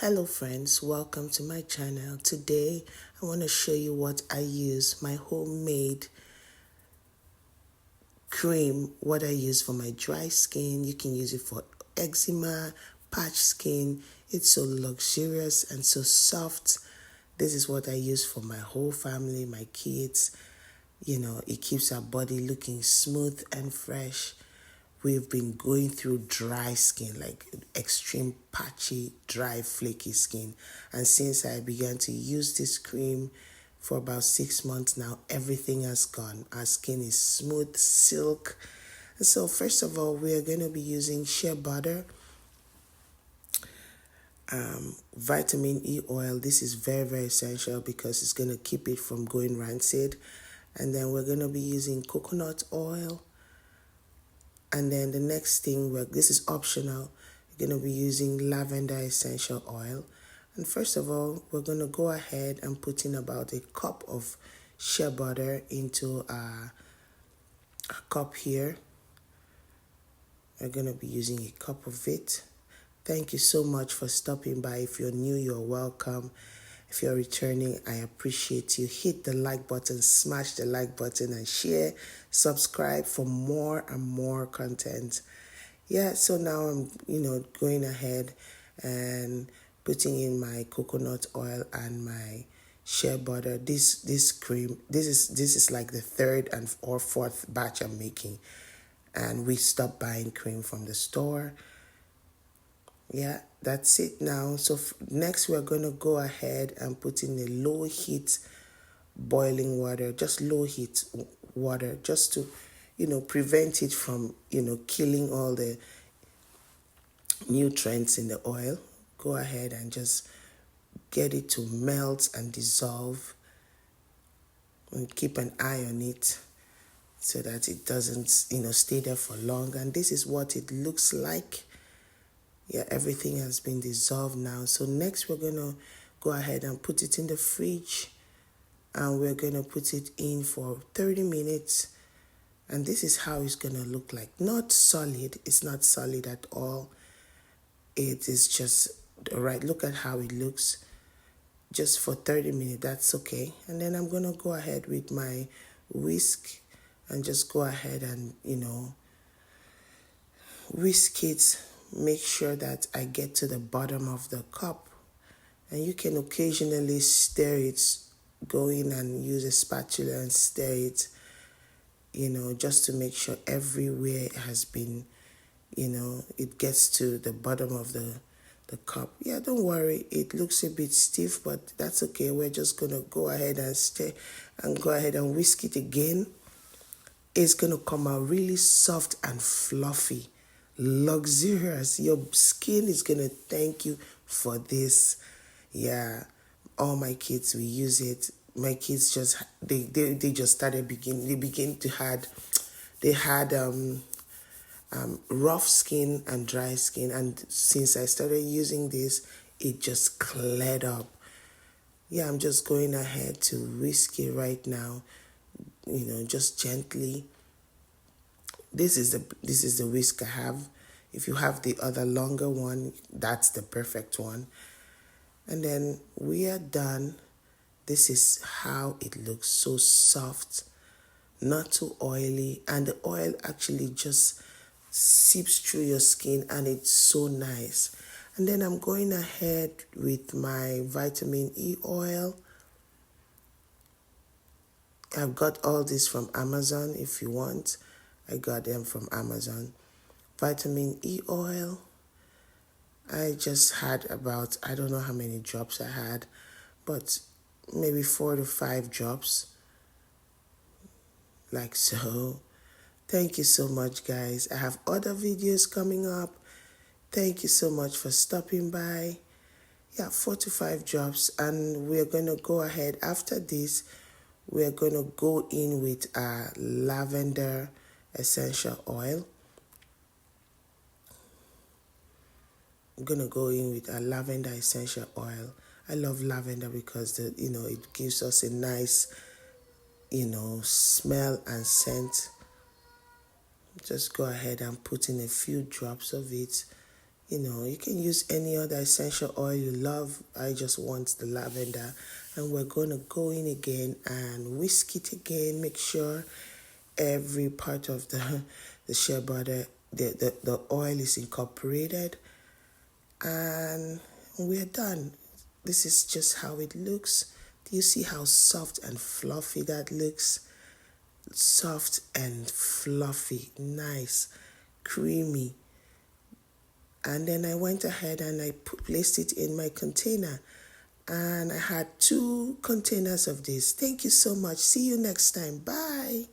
Hello friends, welcome to my channel. Today I want to show you what I use, my homemade cream, what I use for my dry skin. You can use it for eczema, patch skin. It's so luxurious and so soft. This is what I use for my whole family, my kids. It keeps our body looking smooth and fresh. We've been going through dry skin, like extreme patchy, dry, flaky skin. And since I began to use this cream for about 6 months now, everything has gone. Our skin is smooth, silk. And so first of all, we are going to be using shea butter, vitamin E oil. This is very, very essential because it's going to keep it from going rancid. And then we're going to be using coconut oil. And then the next thing, this is optional, we're going to be using lavender essential oil. And first of all, we're going to go ahead and put in about a cup of shea butter into a cup here. We're going to be using a cup of it. Thank you so much for stopping by. If you're new, you're welcome. If you're returning, I appreciate you. Hit the like button, smash the like button, and share, subscribe for more and more content. Yeah, so now I'm, going ahead and putting in my coconut oil and my shea butter. This cream, this is like the third and or fourth batch I'm making, and we stopped buying cream from the store. Yeah, that's it now. So next we're going to go ahead and put in a low heat boiling water, just low heat water, just to, prevent it from, killing all the nutrients in the oil. Go ahead and just get it to melt and dissolve, and keep an eye on it so that it doesn't, stay there for long. And this is what it looks like. Yeah, everything has been dissolved now. So next we're going to go ahead and put it in the fridge, and we're going to put it in for 30 minutes. And this is how it's going to look like. Not solid. It's not solid at all. It is just right. Look at how it looks. Just for 30 minutes, that's okay. And then I'm going to go ahead with my whisk and just go ahead and, whisk it. Make sure that I get to the bottom of the cup. And you can occasionally stir it. Go in and use a spatula and stir it, just to make sure everywhere has been, it gets to the bottom of the cup. Yeah, don't worry. It looks a bit stiff, but that's okay. We're just going to go ahead and stir and go ahead and whisk it again. It's going to come out really soft and fluffy, luxurious. Your skin is going to thank you for this. Yeah, all my kids, we use it. My kids just, they just started they had rough skin and dry skin. And since I started using this, it just cleared up. Yeah, I'm just going ahead to whisk it right now, just gently. This is the whisk I have. If you have the other longer one, that's the perfect one. And then we are done. This is how it looks. So soft, not too oily, and the oil actually just seeps through your skin, and it's so nice. And then I'm going ahead with my vitamin E oil. I've got all this from Amazon if you want. I got them from Amazon. Vitamin E oil. I just had about, I don't know how many drops I had, but maybe 4 to 5 drops. Like so. Thank you so much, guys. I have other videos coming up. Thank you so much for stopping by. Yeah, 4 to 5 drops. And we're going to go ahead after this. We're going to go in with a lavender essential oil. I'm going to go in with a lavender essential oil. I love lavender because, it gives us a nice, smell and scent. Just go ahead and put in a few drops of it. You can use any other essential oil you love. I just want the lavender. And we're going to go in again and whisk it again. Make sure every part of the shea butter, the oil is incorporated. And we're done. This is just how it looks. Do you see how soft and fluffy that looks? Soft and fluffy, nice, creamy. And then I went ahead and I placed it in my container. And I had 2 containers of this. Thank you so much. See you next time. Bye.